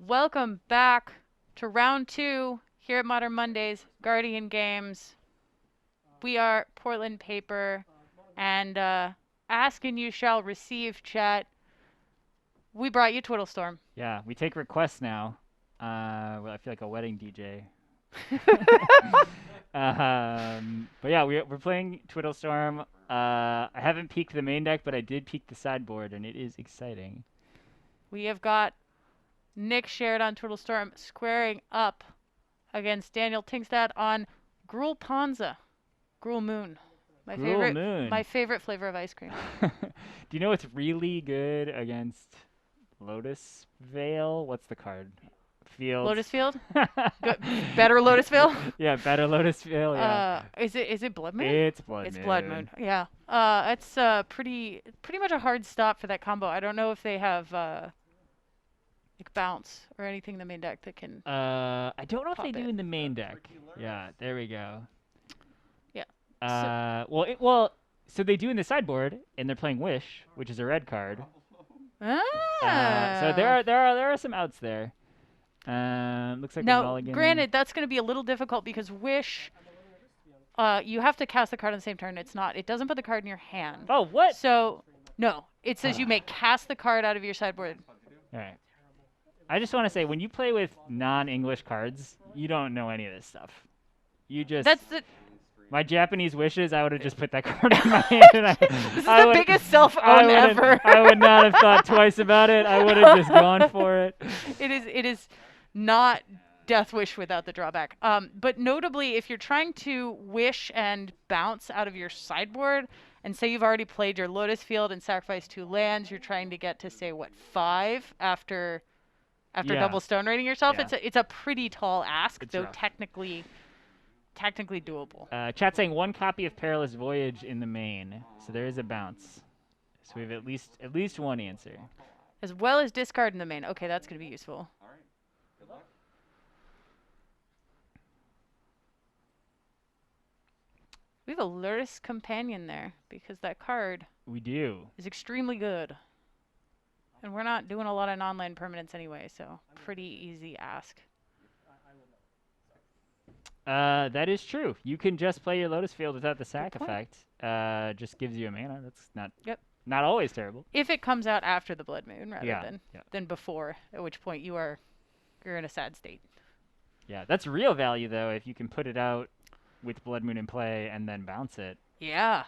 Welcome back to round two here at Modern Mondays, Guardian Games. We are Portland Paper, and ask and you shall receive, chat. We brought you Twiddlestorm. Yeah, we take requests now. Well, I feel like a wedding DJ. But yeah, we're playing Twiddlestorm. I haven't peeked the main deck, but I did peek the sideboard, and it is exciting. We have got Nick shared on Twiddlestorm squaring up against Daniel Tingstad on Gruul Ponza. Gruul Moon. Gruul Moon. My favorite flavor of ice cream. Do you know what's really good against Lotus Veil? What's the card? Field. Lotus Field? Better Lotus Field? Yeah, better Lotus Veil. Yeah. Is it Blood Moon? It's Blood Moon. It's Blood Moon. Yeah. It's pretty much a hard stop for that combo. I don't know if they have like bounce or anything in the main deck that can. I don't know if they pop do it. in the main deck. Yeah, there we go. Yeah. So they do in the sideboard, and they're playing Wish, which is a red card. Ah. So there are some outs there. Looks like a Now, mulligan. granted, that's going to be a little difficult because Wish, you have to cast the card on the same turn. It doesn't put the card in your hand. Oh, what? So, no, it says you may cast the card out of your sideboard. All right. I just want to say, when you play with non-English cards, you don't know any of this stuff. You just. That's the. My Japanese wishes, I would have just put that card in my hand. And This is the biggest self-own ever. I would not have thought twice about it. I would have just gone for it. It is not Death Wish without the drawback. But notably, if you're trying to wish and bounce out of your sideboard, and say you've already played your Lotus Field and sacrificed 2 lands, you're trying to get to say 5 after Yeah. double stone rating yourself. Yeah. It's a pretty tall ask, It's though rough. technically doable. Chat saying 1 copy of Perilous Voyage in the main, so there is a bounce. So we have at least one answer. As well as discard in the main. Okay, that's going to be useful. We have a Luris Companion there because that card We do. is extremely good. And we're not doing a lot of non-land permanents anyway, so pretty easy ask. That is true. You can just play your Lotus Field without the sack point. effect. Just gives you a mana. That's Yep. not always terrible. If it comes out after the Blood Moon rather Yeah. than before, at which point you're in a sad state. Yeah, that's real value though if you can put it out with Blood Moon in play and then bounce it. Yeah.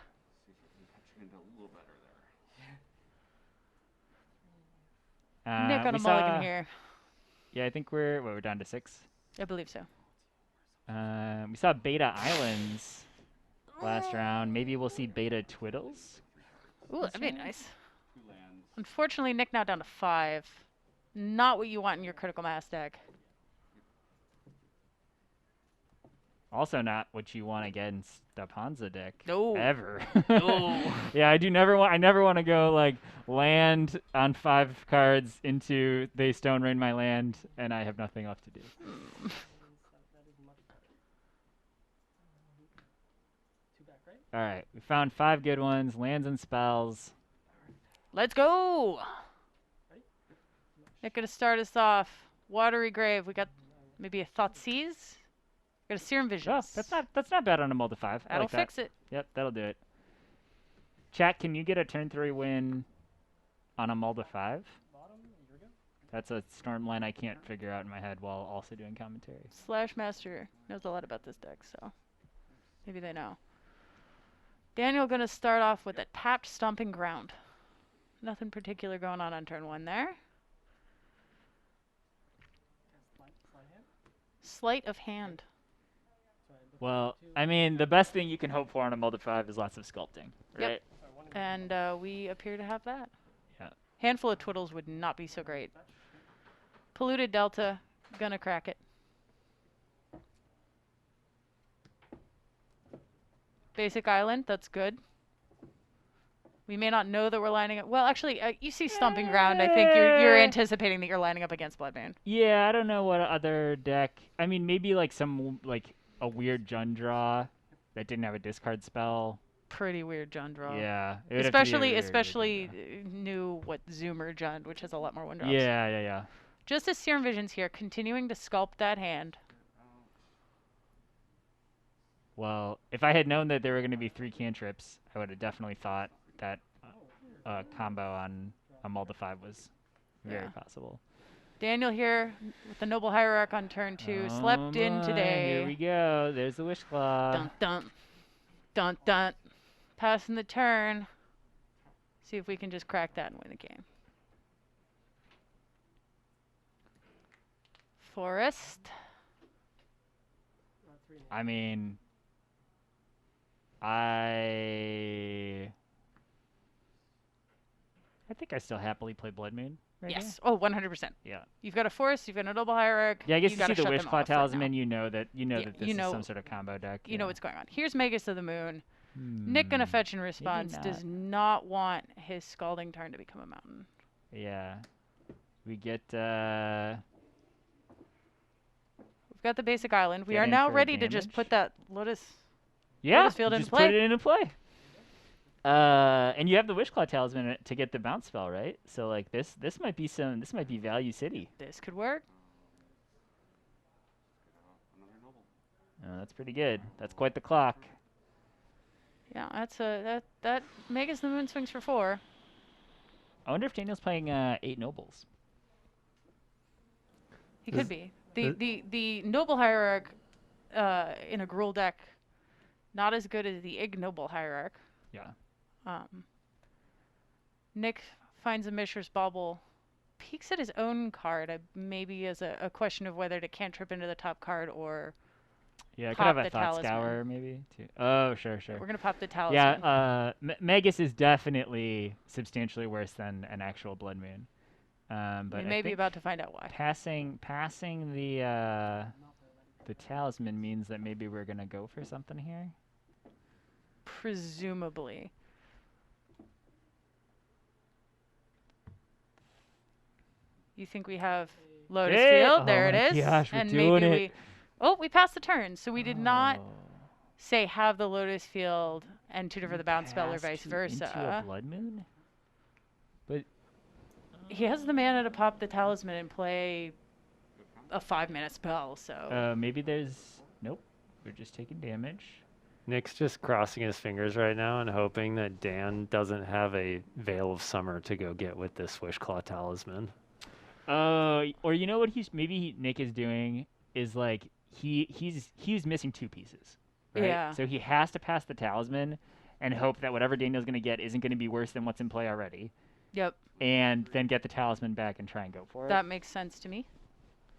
Nick on we a saw- mulligan here. Yeah, I think we're down to 6. I believe so. We saw Beta Islands last round. Maybe we'll see Beta Twiddles. Ooh, that'd be nice. Unfortunately, Nick now down to 5. Not what you want in your critical mass deck. Also not what you want against the Ponza deck. No. Ever. No. Yeah, I never want to go like land on 5 cards into they stone rain my land and I have nothing left to do. All right, we found 5 good ones, lands and spells. Let's go. Nick gonna start us off. Watery Grave. We got maybe a Thoughtseize. Got a Serum Vision. Oh, that's not bad on a multi 5. That'll fix it. Yep, that'll do it. Chat, can you get a turn 3 win on a multi 5? That's a storm line I can't figure out in my head while also doing commentary. Slash Master knows a lot about this deck, so maybe they know. Daniel gonna start off with a tapped Stomping Ground. Nothing particular going on turn 1 there. Sleight of Hand. Well, I mean, the best thing you can hope for on a multi 5 is lots of sculpting, Yep. right? And we appear to have that. Yeah. Handful of Twiddles would not be so great. Polluted Delta, gonna crack it. Basic Island, that's good. We may not know that we're lining up. Well, actually, you see Stomping Ground. I think you're anticipating that you're lining up against Blood Moon. Yeah, I don't know what other deck. I mean, maybe like a weird Jund draw that didn't have a discard spell. Pretty weird Jund draw. Yeah. It would have to be a Especially very weird Jund draw. knew what Zoomer Jund, which has a lot more one drops. Yeah. Just as Serum Vision's here, continuing to sculpt that hand. Well, if I had known that there were going to be 3 cantrips, I would have definitely thought that combo on a Mulda 5 was very possible. Daniel here with the Noble Hierarch on turn 2. Slept in today. Here we go. There's the Wish Claw. Dun dun. Dun dun. Passing the turn. See if we can just crack that and win the game. Forest. I mean, I think I still happily play Blood Moon. Right Yes. Oh, 100%. Yeah. You've got a Forest, you've got a Noble Hierarch. Yeah, I guess you you see gotta the shut Wish them Claw off right Talisman, now. you know that that this you know- is some sort of combo deck. You know what's going on. Here's Magus of the Moon. Nick gonna fetch in response. Does not want his Scalding Tarn to become a mountain. Yeah. We get We've got the basic island. We Get are in now for ready to just damage. put that Lotus yeah, Field into just play. put it into play. And you have the Wish Claw Talisman to get the bounce spell, right? So like this might be Value City. This could work. Oh, that's pretty good. That's quite the clock. Yeah, that Magus of the Moon swings for 4. I wonder if Daniel's playing 8 nobles. He could be. The Noble Hierarch in a Gruul deck, not as good as the Ignoble Hierarch. Yeah. Nick finds a Mishra's Bauble, peeks at his own card, maybe as a question of whether to cantrip into the top card or Yeah, I could pop have a the Thought talisman. Scour maybe too. Oh, sure. We're going to pop the talisman. Yeah, Magus is definitely substantially worse than an actual Blood Moon. But we I may be think about to find out why. passing the talisman means that maybe we're gonna go for something here. Presumably. You think we have Lotus Field? There it is. Gosh, we're and doing maybe it. we passed the turn, so we did not say have the Lotus Field and tutor for the bounce spell or vice versa. Into a Blood Moon? But he has the mana to pop the talisman and play a 5-minute spell, so maybe there's nope. We're just taking damage. Nick's just crossing his fingers right now and hoping that Dan doesn't have a Veil of Summer to go get with this Wish Claw Talisman. Or you know what Nick is doing is like he's missing 2 pieces. Right? Yeah. So he has to pass the talisman and hope that whatever Daniel's gonna get isn't gonna be worse than what's in play already. Yep. And then get the talisman back and try and go for it. That makes sense to me.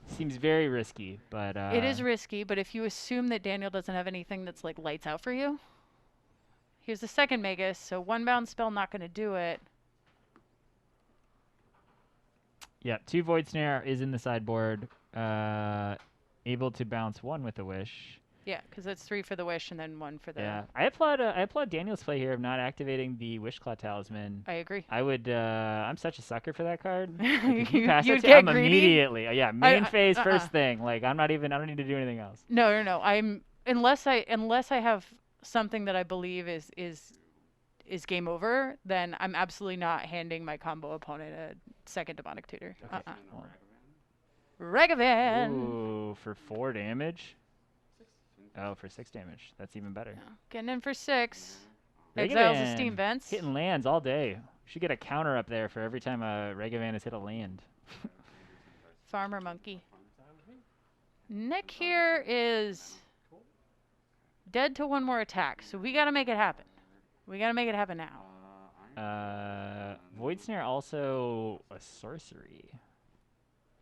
Seems very risky, but It is risky, but if you assume that Daniel doesn't have anything that's like lights out for you, here's the second Magus, so 1 bounce spell not going to do it. yeah, 2 Void Snare is in the sideboard. Able to bounce 1 with a wish. Yeah, because it's 3 for the wish and then 1 for the. Yeah, I applaud Daniel's play here of not activating the Wish Claw Talisman. I agree. I would. I'm such a sucker for that card. Like, if you pass You'd it to get him greedy? immediately. Yeah, main phase uh-uh. first thing. Like I don't need to do anything else. No. I'm unless I have something that I believe is game over, then I'm absolutely not handing my combo opponent a second demonic tutor. Okay. Ragavan. Ooh, for 4 damage. Oh, for 6 damage. That's even better. Yeah. Getting in for 6. Ragavan Exiles the steam vents. hitting lands all day. Should get a counter up there for every time a Ragavan has hit a land. Farmer monkey. Nick here is dead to 1 more attack, so we got to make it happen. We got to make it happen now. Void Snare also a sorcery.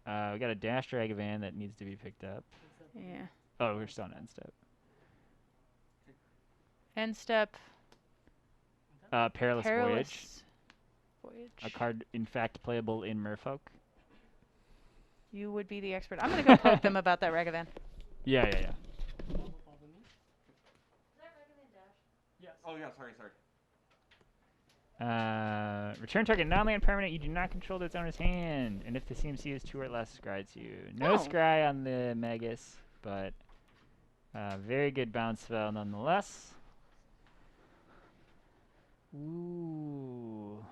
We got a Dash Ragavan that needs to be picked up. Yeah. Oh, we're still on end step. End step. Perilous Voyage. Voyage. A card, in fact, playable in Merfolk. You would be the expert. I'm going to go poke them about that Ragavan. Yeah. Oh yeah, sorry. Return target non-land permanent you do not control to its owner's hand. And if the CMC is 2 or less, scries you. No Oh. scry on the Magus, but very good bounce spell nonetheless. Ooh.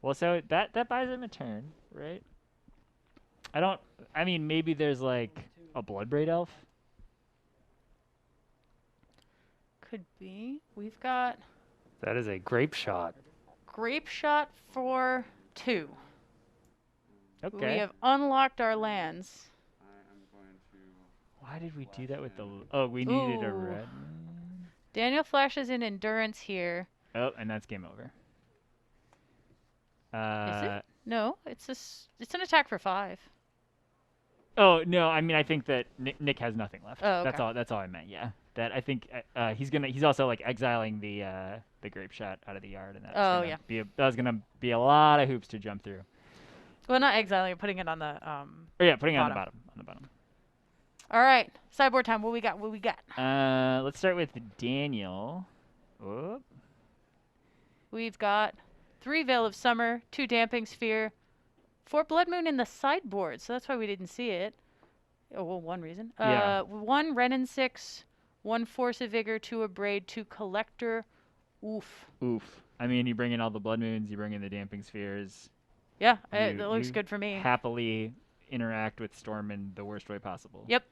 Well, so that buys him a turn, right? I mean, maybe there's like a Bloodbraid Elf. Could be. We've got That is a grape shot. Grape Shot for 2. Okay. We have unlocked our lands. Why did we do that with the? Oh, we needed a Ooh. red. Daniel flashes in Endurance here. Oh, and that's game over. Is it? No, it's an attack for 5. Oh no, I mean I think that Nick has nothing left. Oh, That's okay. all. That's all I meant. Yeah. That I think he's also like exiling the grape shot out of the yard, and that's Oh, gonna yeah. that was gonna be a lot of hoops to jump through. Well, not exiling, putting it on the Oh yeah, putting it on the bottom. bottom. On the bottom. All right, sideboard time. What we got? Let's start with Daniel. Oh. We've got 3 Veil of Summer, 2 Damping Sphere, 4 Blood Moon in the sideboard, so that's why we didn't see it. Oh, well, one reason. Yeah. 1 Renin 6, 1 Force of Vigor, 2 Abrade, 2 Collector. Oof. Oof. I mean, you bring in all the blood moons, you bring in the damping spheres. Yeah, You- that looks you good for me. Happily interact with Storm in the worst way possible. Yep.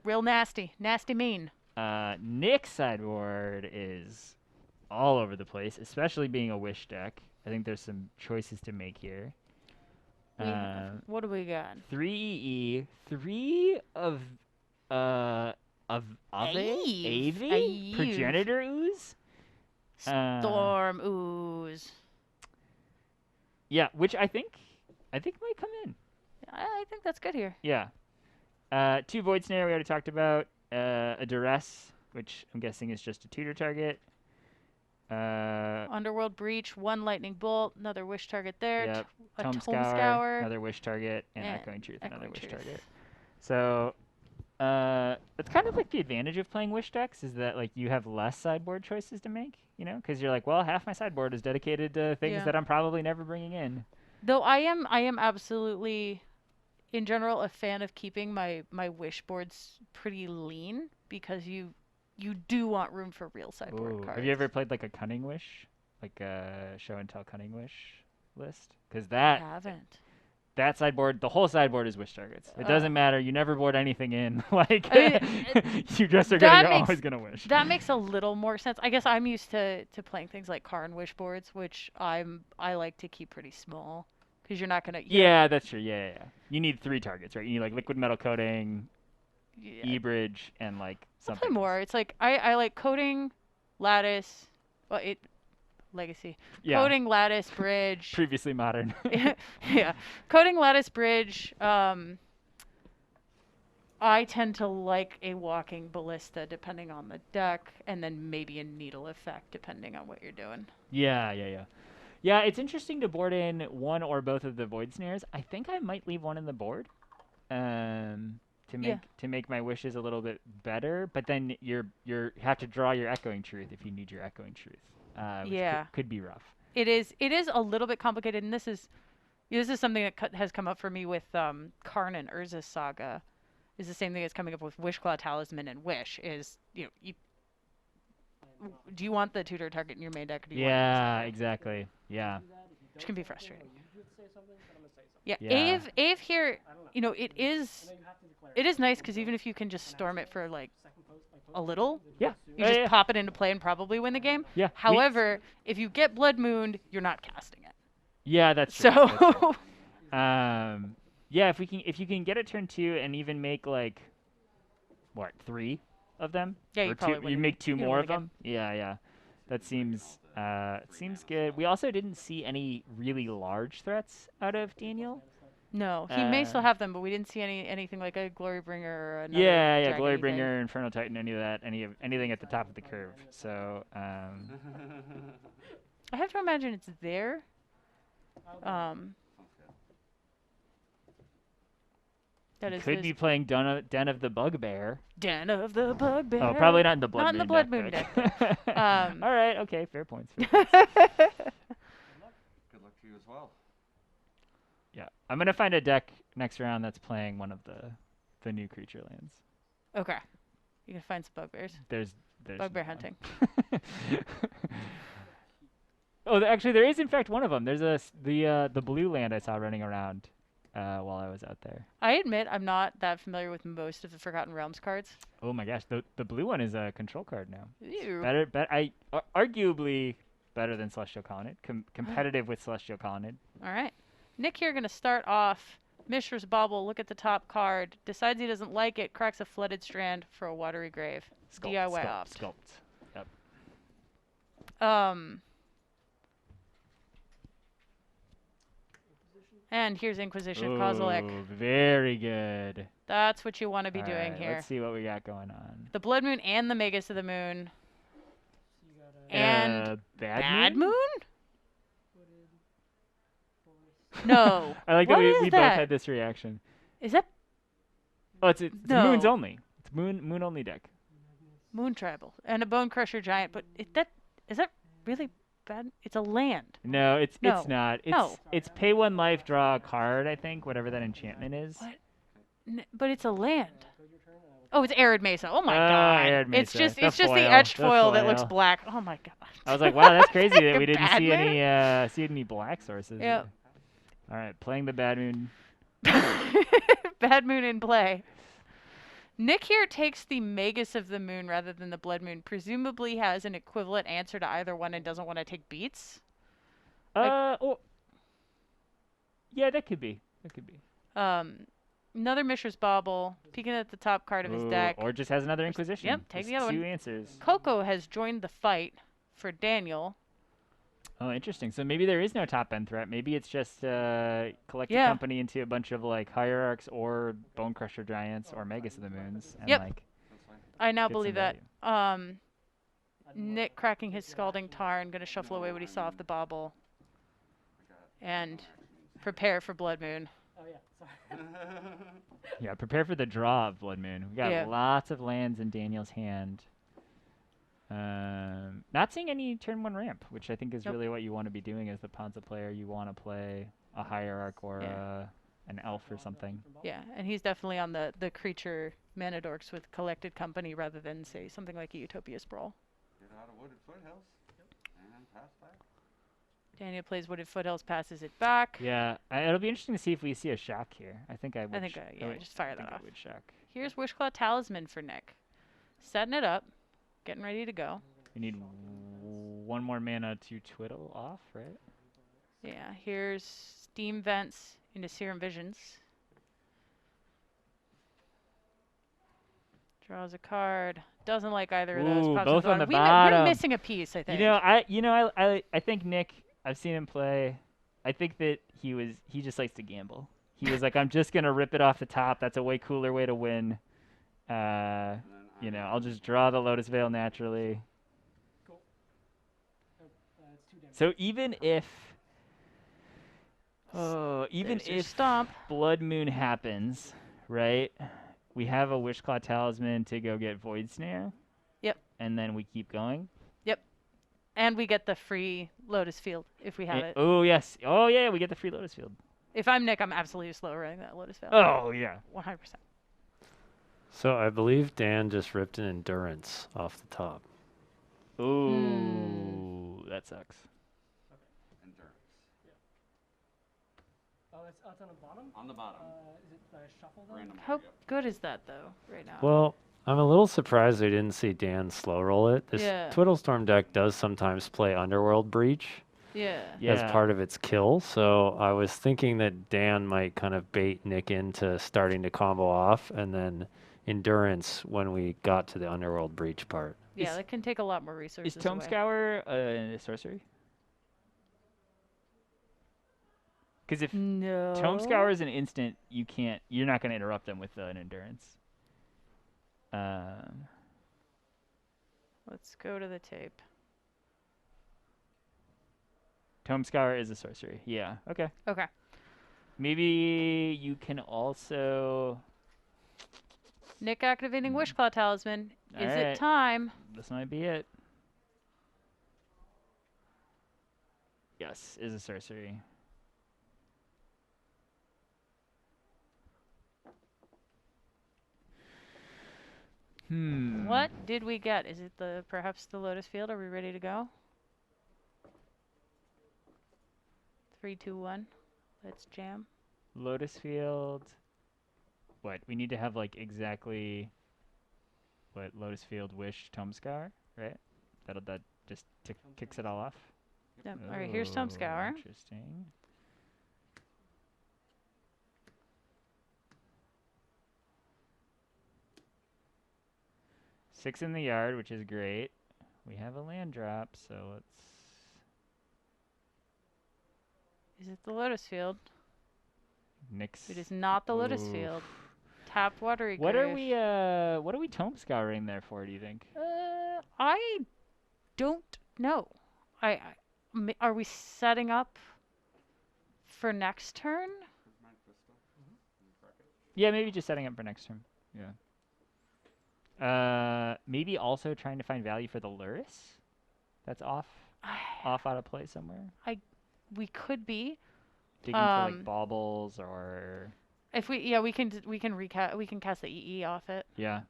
Real nasty. Nasty mean. Nick's sideboard is all over the place, especially being a wish deck. I think there's some choices to make here. What do we got? 3 EE, 3 of Ave? Ave. Progenitor Ooze. Storm Ooze. Yeah, which I think might come in. I think that's good here. Yeah. 2 Void Snare we already talked about. A Duress, which I'm guessing is just a tutor target. Underworld Breach, 1 Lightning Bolt, another wish target there. Yep. A Tome Tome Scour, Scour. another wish target, and and Echoing Truth, another Echoing wish Truth. target. So, that's kind of like the advantage of playing wish decks is that like you have less sideboard choices to make, you know, because you're like, well, half my sideboard is dedicated to things Yeah. that I'm probably never bringing in. Though I am absolutely, in general, a fan of keeping my wish boards pretty lean because you do want room for real sideboard Ooh. cards. Have you ever played like a Cunning Wish, like a show and tell Cunning Wish list? Because I haven't. that sideboard, the whole sideboard is wish targets. It doesn't matter. You never board anything in. Like I you just are that always makes- gonna wish. That makes a little more sense. I guess I'm used to playing things like Karn wish boards, which I like to keep pretty small because you're not gonna. Yeah, that's true. Yeah. You need 3 targets, right? You need like liquid metal coating, Yeah. E-bridge, and like I'll something play more. It's like I like coding, lattice, legacy. Yeah. Coding, lattice, bridge. Previously modern. Yeah. Coding, lattice, bridge. I tend to like a walking ballista depending on the deck, and then maybe a needle effect depending on what you're doing. Yeah. Yeah, it's interesting to board in 1 or both of the void snares. I think I might leave 1 in the board. To make my wishes a little bit better, but then you have to draw your Echoing Truth if you need your Echoing Truth. Which Yeah. could be rough. It is a little bit complicated, and this is something that has come up for me with Karn and Urza's Saga. Is the same thing that's coming up with Wishclaw Talisman and Wish. Is do you want the tutor target in your main deck? Or do you want it in your Yeah, sideboard? exactly. Yeah. Which can be frustrating. Yeah. Ave here, it is nice because even if you can just storm it for like a little, Yeah. you just pop it into play and probably win the game. Yeah. However, if you get Blood Mooned, you're not casting it. Yeah, that's true. So That's true. Yeah, if you can get it turn 2 and even make like 3 of them? Yeah, Or you 2, probably win you the- make 2 you're gonna more win of the game. them? Yeah. That seems good. We also didn't see any really large threats out of Daniel. no, he may still have them, but we didn't see anything like a Glorybringer or another. Yeah, dragon-y thing. Glorybringer, Infernal Titan, any of that, anything at the top of the curve. So, I have to imagine it's there. That is could be playing Den of the Bugbear. Den of the Bugbear. Oh, probably not in the Blood Not in Moon the Blood deck, Moon but- deck. All right, okay, fair points. Good luck to you as well. Yeah, I'm gonna find a deck next round that's playing one of the new creature lands. Okay, you can find some bugbears. There's Bugbear one. hunting. Oh, actually, there is in fact one of them. There's the blue land I saw running around. while I was out there. I admit I'm not that familiar with most of the Forgotten Realms cards. Oh my gosh, the blue one is a control card now. Ew. Better, arguably better than Celestial Colonnade. Competitive with Celestial Colonnade. All right. Nick here going to start off. Mishra's Bauble, look at the top card. Decides he doesn't like it, cracks a flooded strand for a watery grave. DIY opt. Sculpt. Yep. And here's Inquisition of Kozilek. Ooh, very good. That's what you want to be All doing right, here. Let's see what we got going on. The Blood Moon and the Magus of the Moon. And Bad Moon? No. I like What that is we both that? had this reaction. Is that Oh, it's No. moons only. It's moon only deck. Moon Tribal and a Bone Crusher Giant? But is that really bad? It's a land. No, it's No. not. No. It's pay 1 life, draw a card. I think whatever that enchantment is. What? But it's a land. Oh, it's Arid Mesa. Oh my god. Arid It's Mesa. just The it's just the foil. etched The foil that looks foil. black. Oh my god. I was like, wow, that's crazy that we didn't Bad see Moon? any black sources. Yep. All right, playing the Bad Moon. Bad Moon in play. Nick here takes the Magus of the Moon rather than the Blood Moon. Presumably has an equivalent answer to either one and doesn't want to take beats. Oh. Yeah, that could be. That could be. Another Mishra's Bauble, peeking at the top card of his Ooh, deck. or just has another Inquisition. Yep, take Just the other two one. answers. Coco has joined the fight for Daniel. Oh, interesting. So maybe there is no top end threat. Maybe it's just collect a Yeah. company into a bunch of like Hierarchs or Bone Crusher Giants or Magus of the Moons. And Yep. like I now get believe some that. Nick cracking his Scalding Tarn, going to shuffle away what he saw off the Bauble. And prepare for Blood Moon. Yeah, prepare for the draw of Blood Moon. We got Yeah. lots of lands in Daniel's hand. Not seeing any turn 1 ramp, which I think is Nope. really what you want to be doing as the Ponza player. You want to play a Hierarch or an Elf or something. Yeah, and he's definitely on the creature mana dorks with Collected Company rather than, say, something like a Utopia Sprawl. Get out of Wooded Foothills and pass back. Daniel plays Wooded Foothills, passes it back. Yeah, it'll be interesting to see if we see a shock here. I think I would. Just fire I that think I off. would shock. Here's Wishclaw Talisman for Nick. Setting it up, getting ready to go. We need 1 more mana to twiddle off, right? Yeah, here's Steam Vents into Serum Visions. Draws a card. Doesn't like either of those. Ooh, Pops both on the We're bottom. missing a piece, I think. I think Nick. I've seen him play. I think that he just likes to gamble. He was like, I'm just gonna rip it off the top. That's a way cooler way to win. I'll just draw the Lotus Veil naturally. So even if There's your if stomp. Blood Moon happens, right? We have a Wishclaw Talisman to go get Void Snare. Yep. And then we keep going. And we get the free Lotus Field if we have it. Oh yes. Oh yeah, we get the free Lotus Field. If I'm Nick, I'm absolutely slow running that Lotus Field. Oh yeah. 100%. So I believe Dan just ripped an Endurance off the top. Ooh, that sucks. Endurance. Oh, it's on the bottom? On the bottom. Is it shuffle then? Random. How good is that, though, right now? Well, I'm a little surprised we didn't see Dan slow roll it. This Yeah. Twiddlestorm deck does sometimes play Underworld Breach Yeah. as part of its kill, so I was thinking that Dan might kind of bait Nick into starting to combo off, and then Endurance when we got to the Underworld Breach part. Yeah, Is- that can take a lot more resources Is Tome away. Scour a sorcery? Because if No. Tome Scour is an instant, you're not gonna interrupt them with an Endurance. Let's go to the tape. Tome Scour is a sorcery. Yeah. Okay. Okay. Maybe you can also. Nick activating Wishclaw Talisman. Is it Alright. time? This might be it. Yes, is a sorcery. What did we get? Is it perhaps the Lotus Field? Are we ready to go? 3, 2, 1. Let's jam. Lotus Field. What? We need to have like exactly what Lotus Field, Wish, Tome Scour, right? That just kicks it all off. Yep. All right, here's Tome Scour. Interesting. Six in the yard, which is great. We have a land drop, so let's. Is it the Lotus Field? Nix. It is not the Lotus Oof. Field. Tapped Watery What Grave. what are we tome scouring there for, do you think? I don't know. Are we setting up for next turn? Yeah, maybe just setting up for next turn. Yeah. Maybe also trying to find value for the Luris. That's off out of play somewhere. We could be. Digging for like baubles or If we can cast the EE off it. yeah.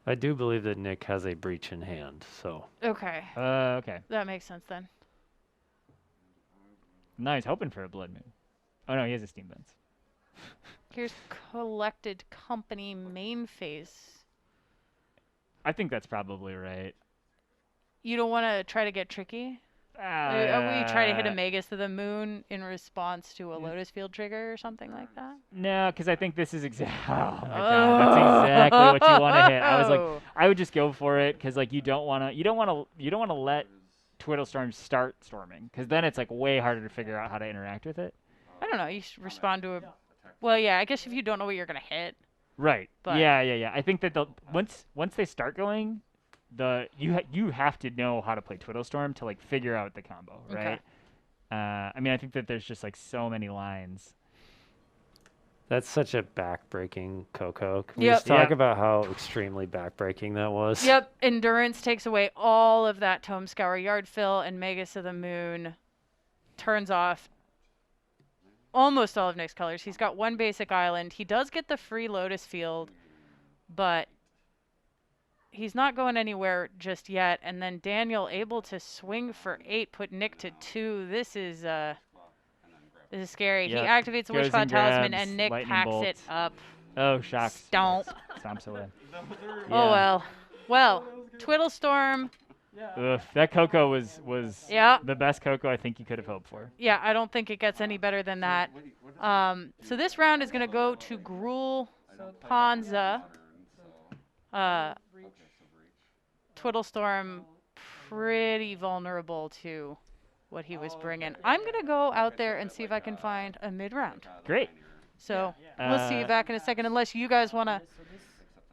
I do believe that Nick has a breach in hand, so. Okay. Okay. That makes sense then. No, he's hoping for a blood moon. Oh no, he has a steam vents. Here's Collected Company main phase. I think that's probably right. You don't want to try to get tricky? We try to hit a Magus to the Moon in response to a Lotus Field trigger or something like that? No, because I think this is exactly. Oh my god, that's exactly what you want to hit. I was like, I would just go for it because like you don't want to let Twiddle Storm start storming because then it's like way harder to figure out how to interact with it. I don't know. You should respond to a. Well, yeah. I guess if you don't know what you're gonna hit. Right. But Yeah. I think that once they start going, you have to know how to play Twiddle Storm to like figure out the combo, right? I mean, I think that there's just like so many lines. That's such a backbreaking Coco. Can we Yep. just talk about how extremely backbreaking that was? Yep. Endurance takes away all of that Tome Scour Yard Fill, and Magus of the Moon turns off almost all of Nick's colors. He's got one basic island. He does get the free Lotus Field, but he's not going anywhere just yet. And then Daniel able to swing for 8, put Nick to 2. This is scary. Yep. He activates the Goes Witchclaw and Talisman, grabs and Nick lightning packs bolt. it up. Oh, shocks. Stomp. Stomps away. Oh well. Well, Twiddle Storm. Ugh, that Coco was Yeah. the best Coco I think you could have hoped for. Yeah, I don't think it gets any better than that. So this round is going to go to Gruul, Ponza. Twiddle Storm pretty vulnerable to what he was bringing. I'm going to go out there and see if I can find a mid-round. Great. So we'll see you back in a second, unless you guys want to So this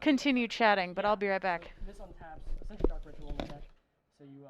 continue chatting, but I'll be right back. this untaps essentially Dark Ritual in the deck. So you